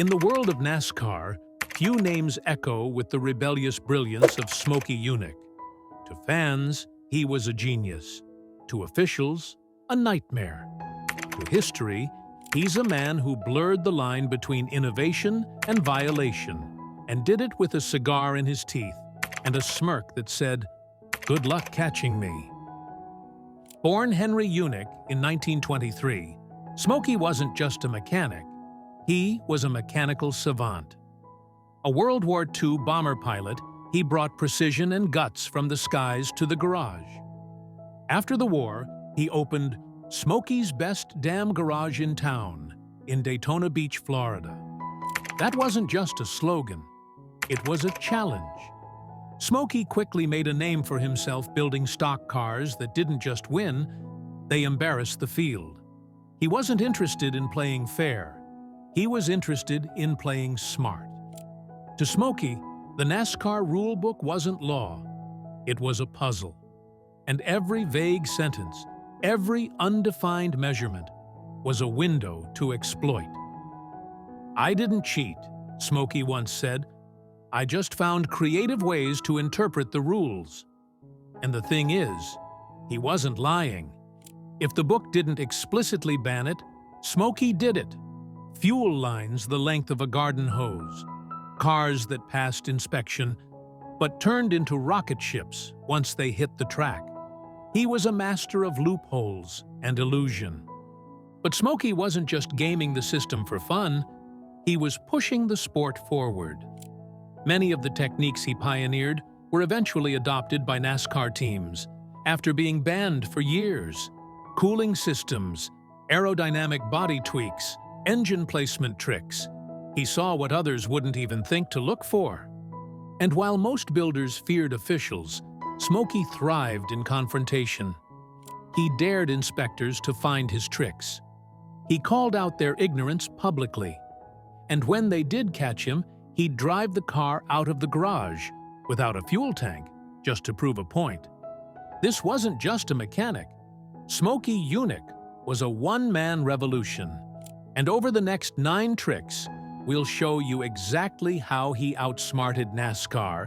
In the world of NASCAR, few names echo with the rebellious brilliance of Smokey Yunick. To fans, he was a genius. To officials, a nightmare. To history, he's a man who blurred the line between innovation and violation, and did it with a cigar in his teeth and a smirk that said, "Good luck catching me." Born Henry Yunick in 1923, Smokey wasn't just a mechanic. He was a mechanical savant. A World War II bomber pilot, he brought precision and guts from the skies to the garage. After the war, he opened Smokey's Best Damn Garage in Town in Daytona Beach, Florida. That wasn't just a slogan. It was a challenge. Smokey quickly made a name for himself building stock cars that didn't just win, they embarrassed the field. He wasn't interested in playing fair. He was interested in playing smart. To Smokey, the NASCAR rulebook wasn't law. It was a puzzle. And every vague sentence, every undefined measurement, was a window to exploit. "I didn't cheat," Smokey once said. "I just found creative ways to interpret the rules." And the thing is, he wasn't lying. If the book didn't explicitly ban it, Smokey did it. Fuel lines the length of a garden hose, cars that passed inspection, but turned into rocket ships once they hit the track. He was a master of loopholes and illusion. But Smokey wasn't just gaming the system for fun, he was pushing the sport forward. Many of the techniques he pioneered were eventually adopted by NASCAR teams, after being banned for years. Cooling systems, aerodynamic body tweaks, engine placement tricks. He saw what others wouldn't even think to look for. And while most builders feared officials, Smokey thrived in confrontation. He dared inspectors to find his tricks. He called out their ignorance publicly. And when they did catch him, he'd drive the car out of the garage, without a fuel tank, just to prove a point. This wasn't just a mechanic. Smokey Yunick was a one-man revolution. And over the next 9 tricks, we'll show you exactly how he outsmarted NASCAR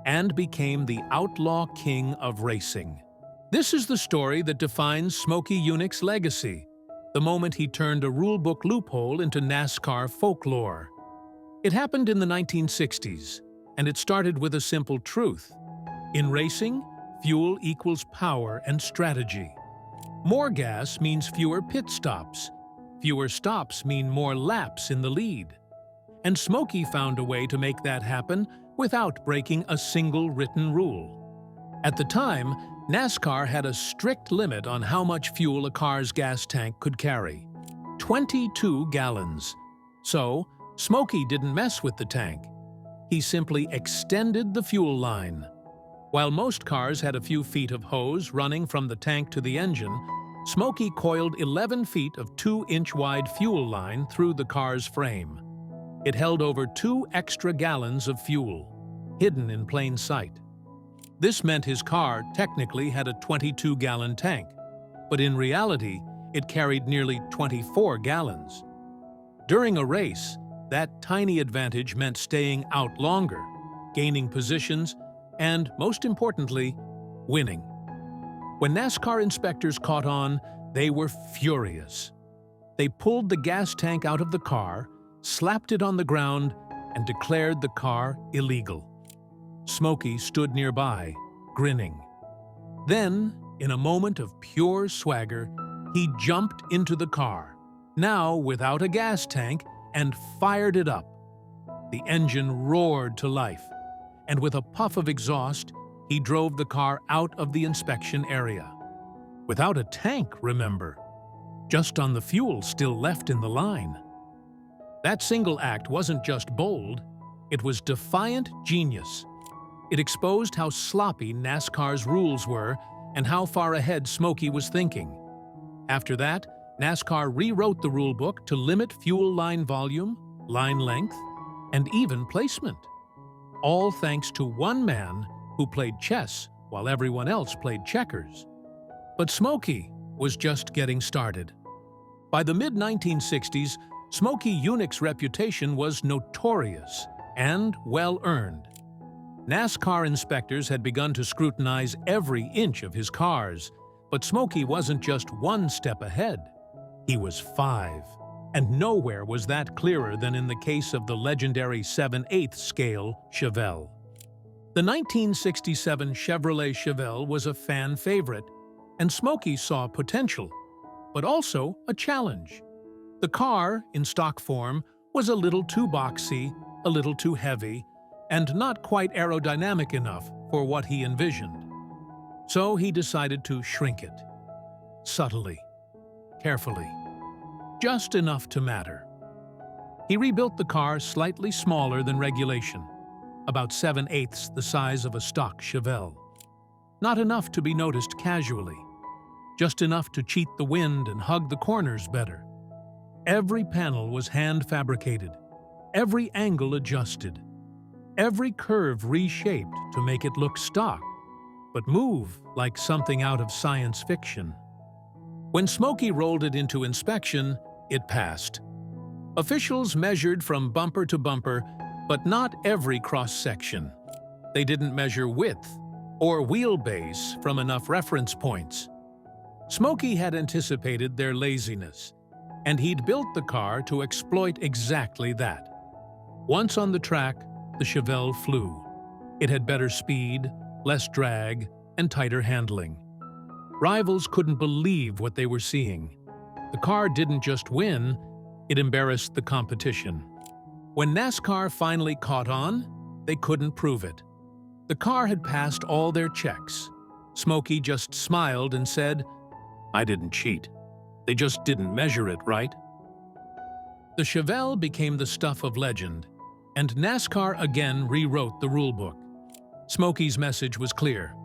and became the outlaw king of racing. This is the story that defines Smokey Yunick's legacy, the moment he turned a rulebook loophole into NASCAR folklore. It happened in the 1960s, and it started with a simple truth. In racing, fuel equals power and strategy. More gas means fewer pit stops. Fewer stops mean more laps in the lead. And Smokey found a way to make that happen without breaking a single written rule. At the time, NASCAR had a strict limit on how much fuel a car's gas tank could carry: 22 gallons. So, Smokey didn't mess with the tank. He simply extended the fuel line. While most cars had a few feet of hose running from the tank to the engine, Smokey coiled 11 feet of 2-inch-wide fuel line through the car's frame. It held over 2 extra gallons of fuel, hidden in plain sight. This meant his car technically had a 22-gallon tank, but in reality, it carried nearly 24 gallons. During a race, that tiny advantage meant staying out longer, gaining positions, and, most importantly, winning. When NASCAR inspectors caught on, they were furious. They pulled the gas tank out of the car, slapped it on the ground, and declared the car illegal. Smokey stood nearby, grinning. Then, in a moment of pure swagger, he jumped into the car, now without a gas tank, and fired it up. The engine roared to life, and with a puff of exhaust, he drove the car out of the inspection area. Without a tank, remember, just on the fuel still left in the line. That single act wasn't just bold, it was defiant genius. It exposed how sloppy NASCAR's rules were and how far ahead Smokey was thinking. After that, NASCAR rewrote the rulebook to limit fuel line volume, line length, and even placement. All thanks to one man who played chess while everyone else played checkers. But Smokey was just getting started. By the mid-1960s, Smokey Yunick's reputation was notorious and well-earned. NASCAR inspectors had begun to scrutinize every inch of his cars, but Smokey wasn't just one step ahead. He was 5, and nowhere was that clearer than in the case of the legendary 7/8 scale Chevelle. The 1967 Chevrolet Chevelle was a fan favorite, and Smokey saw potential, but also a challenge. The car, in stock form, was a little too boxy, a little too heavy, and not quite aerodynamic enough for what he envisioned. So he decided to shrink it. Subtly, carefully, just enough to matter. He rebuilt the car slightly smaller than regulation, about 7/8 the size of a stock Chevelle. Not enough to be noticed casually, just enough to cheat the wind and hug the corners better. Every panel was hand-fabricated, every angle adjusted, every curve reshaped to make it look stock, but move like something out of science fiction. When Smokey rolled it into inspection, it passed. Officials measured from bumper to bumper, but not every cross-section. They didn't measure width or wheelbase from enough reference points. Smokey had anticipated their laziness, and he'd built the car to exploit exactly that. Once on the track, the Chevelle flew. It had better speed, less drag, and tighter handling. Rivals couldn't believe what they were seeing. The car didn't just win, it embarrassed the competition. When NASCAR finally caught on, they couldn't prove it. The car had passed all their checks. Smokey just smiled and said, "I didn't cheat. They just didn't measure it right." The Chevelle became the stuff of legend, and NASCAR again rewrote the rulebook. Smokey's message was clear.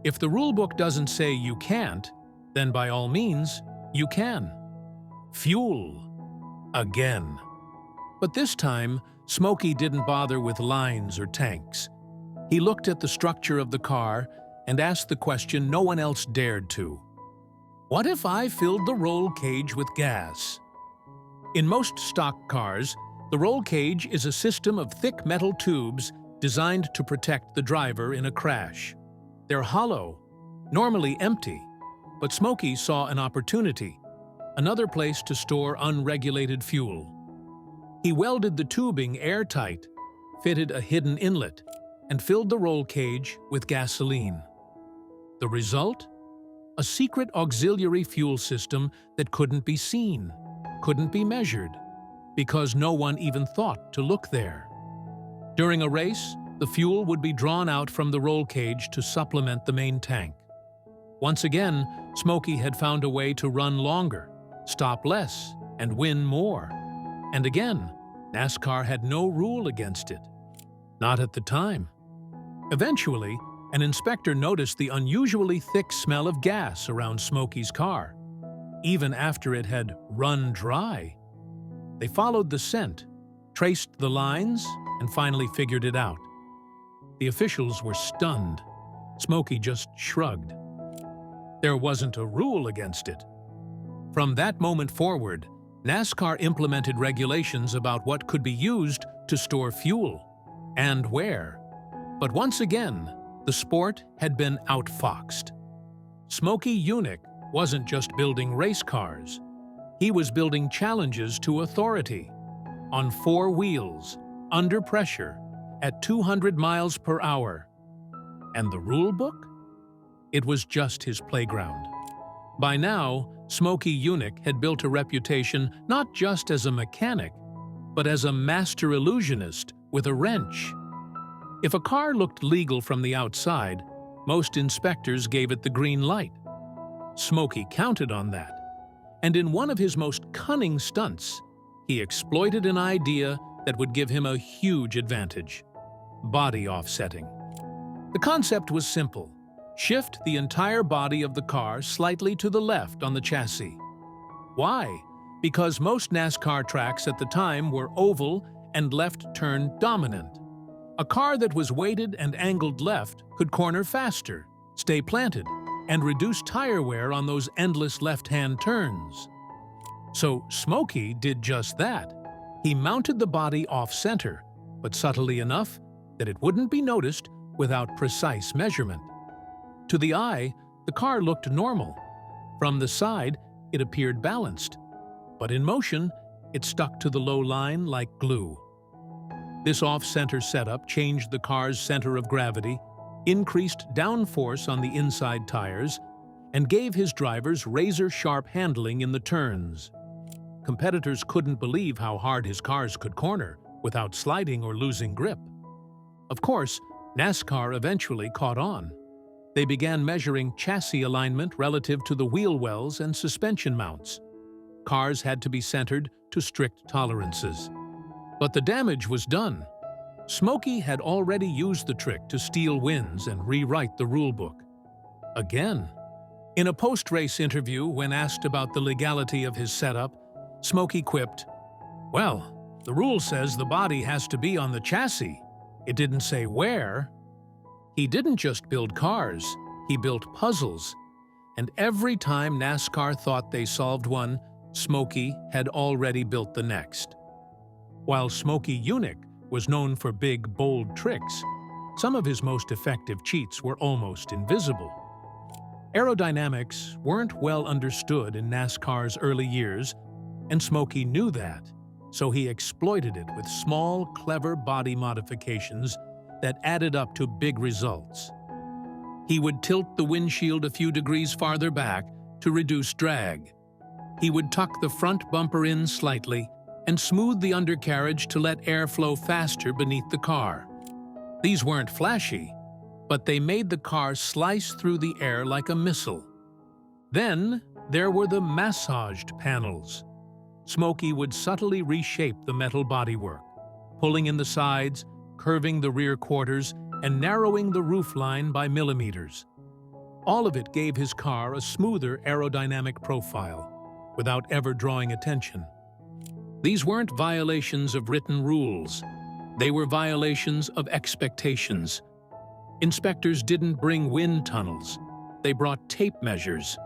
If the rulebook doesn't say you can't, then by all means, you can. Fuel. Again. But this time, Smokey didn't bother with lines or tanks. He looked at the structure of the car and asked the question no one else dared to. What if I filled the roll cage with gas? In most stock cars, the roll cage is a system of thick metal tubes designed to protect the driver in a crash. They're hollow, normally empty, but Smokey saw an opportunity, another place to store unregulated fuel. He welded the tubing airtight, fitted a hidden inlet, and filled the roll cage with gasoline. The result? A secret auxiliary fuel system that couldn't be seen, couldn't be measured, because no one even thought to look there. During a race, the fuel would be drawn out from the roll cage to supplement the main tank. Once again, Smokey had found a way to run longer, stop less, and win more. And again, NASCAR had no rule against it. Not at the time. Eventually, an inspector noticed the unusually thick smell of gas around Smokey's car, even after it had run dry. They followed the scent, traced the lines, and finally figured it out. The officials were stunned. Smokey just shrugged. There wasn't a rule against it. From that moment forward, NASCAR implemented regulations about what could be used to store fuel and where. But once again, the sport had been outfoxed. Smokey Yunick wasn't just building race cars. He was building challenges to authority, on 4 wheels, under pressure, at 200 miles per hour. And the rule book? It was just his playground. By now, Smokey Yunick had built a reputation not just as a mechanic, but as a master illusionist with a wrench. If a car looked legal from the outside, most inspectors gave it the green light. Smokey counted on that. And in one of his most cunning stunts, he exploited an idea that would give him a huge advantage: body offsetting. The concept was simple. Shift the entire body of the car slightly to the left on the chassis. Why? Because most NASCAR tracks at the time were oval and left-turn dominant. A car that was weighted and angled left could corner faster, stay planted, and reduce tire wear on those endless left-hand turns. So Smokey did just that. He mounted the body off-center, but subtly enough that it wouldn't be noticed without precise measurement. To the eye, the car looked normal. From the side, it appeared balanced. But in motion, it stuck to the low line like glue. This off-center setup changed the car's center of gravity, increased downforce on the inside tires, and gave his drivers razor-sharp handling in the turns. Competitors couldn't believe how hard his cars could corner without sliding or losing grip. Of course, NASCAR eventually caught on. They began measuring chassis alignment relative to the wheel wells and suspension mounts. Cars had to be centered to strict tolerances. But the damage was done. Smokey had already used the trick to steal wins and rewrite the rulebook. Again. In a post-race interview, when asked about the legality of his setup, Smokey quipped, "Well, the rule says the body has to be on the chassis. It didn't say where." He didn't just build cars, he built puzzles. And every time NASCAR thought they solved one, Smokey had already built the next. While Smokey Yunick was known for big, bold tricks, some of his most effective cheats were almost invisible. Aerodynamics weren't well understood in NASCAR's early years, and Smokey knew that, so he exploited it with small, clever body modifications that added up to big results. He would tilt the windshield a few degrees farther back to reduce drag. He would tuck the front bumper in slightly and smooth the undercarriage to let air flow faster beneath the car. These weren't flashy, but they made the car slice through the air like a missile. Then there were the massaged panels. Smokey would subtly reshape the metal bodywork, pulling in the sides, curving the rear quarters, and narrowing the roofline by millimeters. All of it gave his car a smoother aerodynamic profile, without ever drawing attention. These weren't violations of written rules. They were violations of expectations. Inspectors didn't bring wind tunnels. They brought tape measures.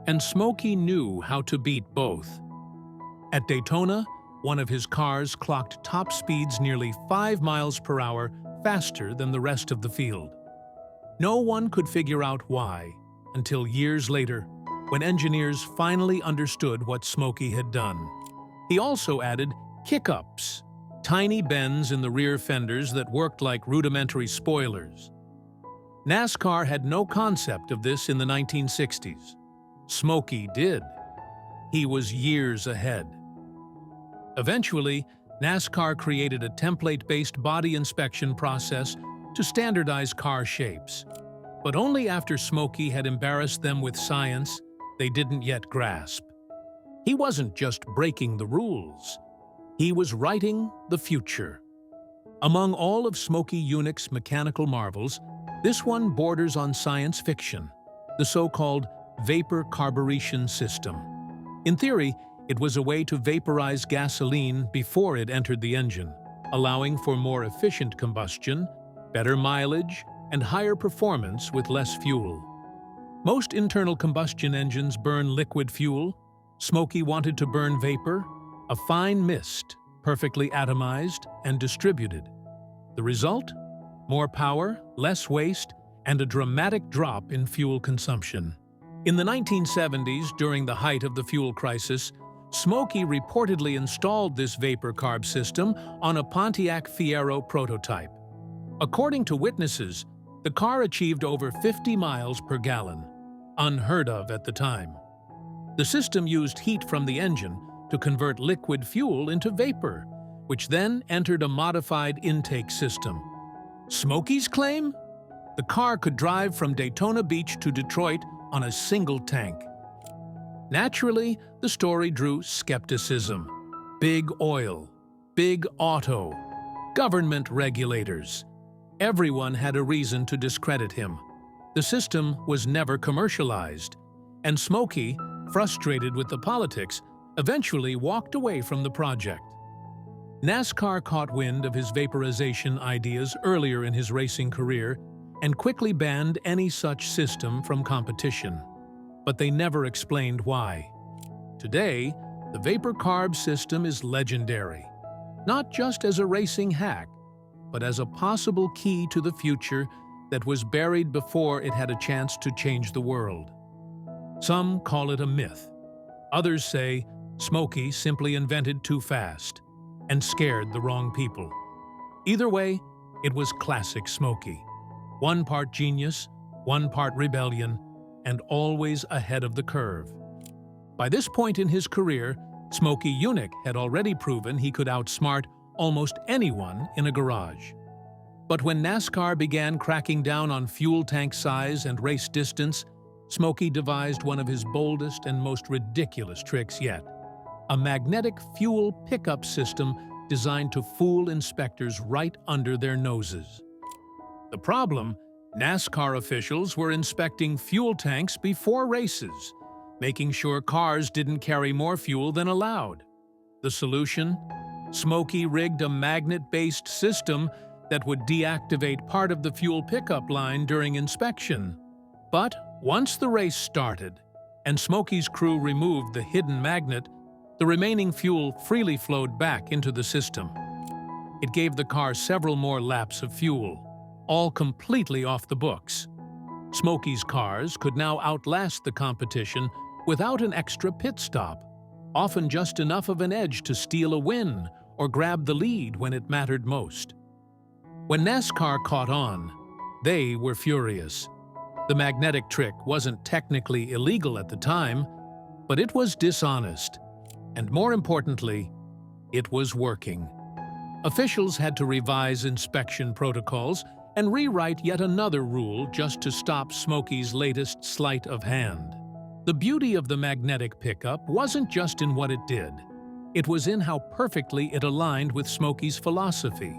And Smokey knew how to beat both. At Daytona, one of his cars clocked top speeds nearly 5 miles per hour faster than the rest of the field. No one could figure out why until years later, when engineers finally understood what Smokey had done. He also added kick-ups, tiny bends in the rear fenders that worked like rudimentary spoilers. NASCAR had no concept of this in the 1960s. Smokey did. He was years ahead. Eventually, NASCAR created a template-based body inspection process to standardize car shapes. But only after Smokey had embarrassed them with science, they didn't yet grasp. He wasn't just breaking the rules. He was writing the future. Among all of Smokey Yunick's mechanical marvels, this one borders on science fiction, the so-called vapor carburetion system. In theory, it was a way to vaporize gasoline before it entered the engine, allowing for more efficient combustion, better mileage, and higher performance with less fuel. Most internal combustion engines burn liquid fuel. Smokey wanted to burn vapor, a fine mist, perfectly atomized and distributed. The result? More power, less waste, and a dramatic drop in fuel consumption. In the 1970s, during the height of the fuel crisis, Smokey reportedly installed this vapor carb system on a Pontiac Fiero prototype. According to witnesses, the car achieved over 50 miles per gallon, unheard of at the time. The system used heat from the engine to convert liquid fuel into vapor, which then entered a modified intake system. Smokey's claim? The car could drive from Daytona Beach to Detroit on a single tank. Naturally, the story drew skepticism. Big oil, big auto, government regulators. Everyone had a reason to discredit him. The system was never commercialized, and Smokey, frustrated with the politics, eventually walked away from the project. NASCAR caught wind of his vaporization ideas earlier in his racing career and quickly banned any such system from competition. But they never explained why. Today, The vapor carb system is legendary, not just as a racing hack, but as a possible key to the future that was buried before it had a chance to change the world. Some call it a myth. Others say Smokey simply invented too fast and scared the wrong people. Either way, it was classic Smokey. One part genius, one part rebellion, and always ahead of the curve. By this point in his career, Smokey Yunick had already proven he could outsmart almost anyone in a garage. But when NASCAR began cracking down on fuel tank size and race distance, Smokey devised one of his boldest and most ridiculous tricks yet: a magnetic fuel pickup system designed to fool inspectors right under their noses. The problem? NASCAR officials were inspecting fuel tanks before races, making sure cars didn't carry more fuel than allowed. The solution? Smokey rigged a magnet-based system that would deactivate part of the fuel pickup line during inspection. But once the race started, and Smokey's crew removed the hidden magnet, the remaining fuel freely flowed back into the system. It gave the car several more laps of fuel, all completely off the books. Smokey's cars could now outlast the competition without an extra pit stop, often just enough of an edge to steal a win or grab the lead when it mattered most. When NASCAR caught on, they were furious. The magnetic trick wasn't technically illegal at the time, but it was dishonest. And more importantly, it was working. Officials had to revise inspection protocols and rewrite yet another rule just to stop Smokey's latest sleight of hand. The beauty of the magnetic pickup wasn't just in what it did. It was in how perfectly it aligned with Smokey's philosophy.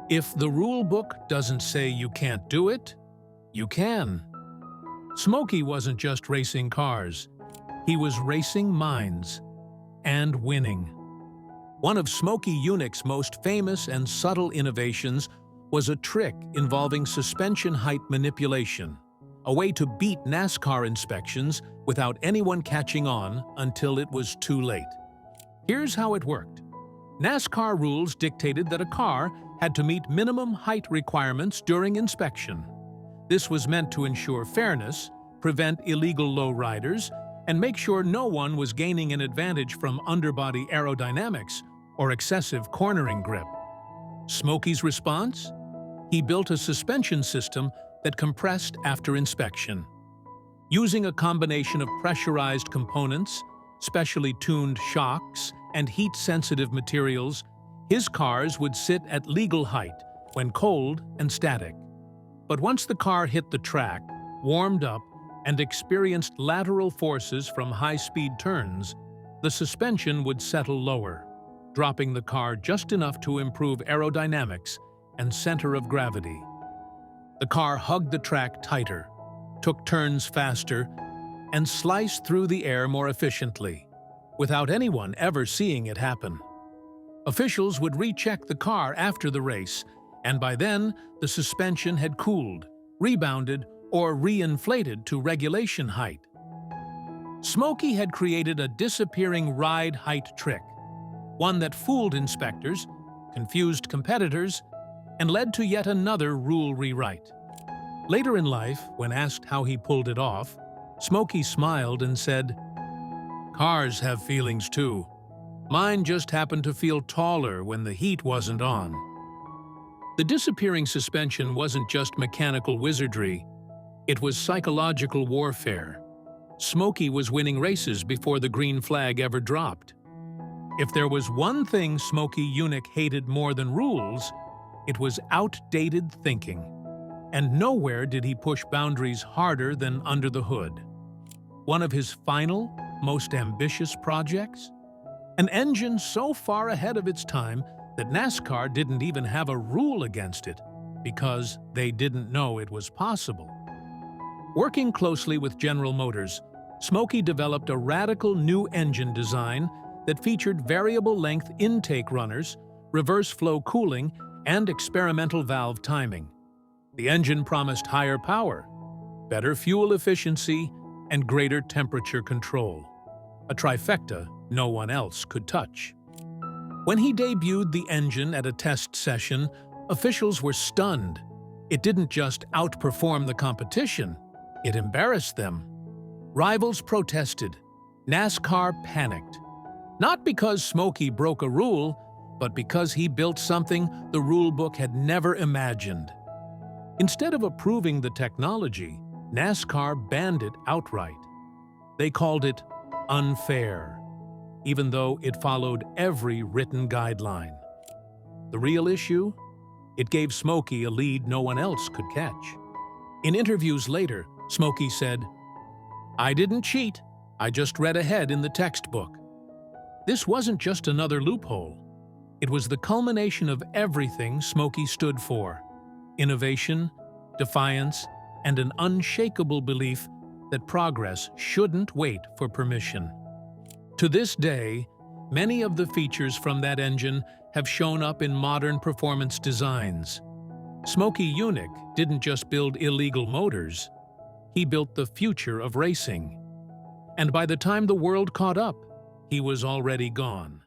If the rule book doesn't say you can't do it, you can. Smokey wasn't just racing cars. He was racing minds and winning. One of Smokey Yunick's most famous and subtle innovations was a trick involving suspension height manipulation, a way to beat NASCAR inspections without anyone catching on until it was too late. Here's how it worked. NASCAR rules dictated that a car had to meet minimum height requirements during inspection. This was meant to ensure fairness, prevent illegal lowriders, and make sure no one was gaining an advantage from underbody aerodynamics or excessive cornering grip. Smokey's response? He built a suspension system that compressed after inspection. Using a combination of pressurized components, specially tuned shocks, and heat-sensitive materials, his cars would sit at legal height when cold and static. But once the car hit the track, warmed up, and experienced lateral forces from high-speed turns, the suspension would settle lower, dropping the car just enough to improve aerodynamics and center of gravity. The car hugged the track tighter, took turns faster, and sliced through the air more efficiently, without anyone ever seeing it happen. Officials would recheck the car after the race, and by then, the suspension had cooled, rebounded, or reinflated to regulation height. Smokey had created a disappearing ride height trick, one that fooled inspectors, confused competitors, and led to yet another rule rewrite. Later in life, when asked how he pulled it off, Smokey smiled and said, "Cars have feelings too. Mine just happened to feel taller when the heat wasn't on." The disappearing suspension wasn't just mechanical wizardry, it was psychological warfare. Smokey was winning races before the green flag ever dropped. If there was one thing Smokey Yunick hated more than rules, it was outdated thinking. And nowhere did he push boundaries harder than under the hood. One of his final, most ambitious projects? An engine so far ahead of its time that NASCAR didn't even have a rule against it, because they didn't know it was possible. Working closely with General Motors, Smokey developed a radical new engine design that featured variable-length intake runners, reverse flow cooling, and experimental valve timing. The engine promised higher power, better fuel efficiency, and greater temperature control. a trifecta no one else could touch. When he debuted the engine at a test session, officials were stunned. It didn't just outperform the competition, it embarrassed them. Rivals protested. NASCAR panicked. Not because Smokey broke a rule, but because he built something the rulebook had never imagined. Instead of approving the technology, NASCAR banned it outright. They called it unfair, even though it followed every written guideline. The real issue? It gave Smokey a lead no one else could catch. In interviews later, Smokey said, "I didn't cheat, I just read ahead in the textbook." This wasn't just another loophole. It was the culmination of everything Smokey stood for: innovation, defiance, and an unshakable belief that progress shouldn't wait for permission. To this day, many of the features from that engine have shown up in modern performance designs. Smokey Yunick didn't just build illegal motors, he built the future of racing. And by the time the world caught up, he was already gone.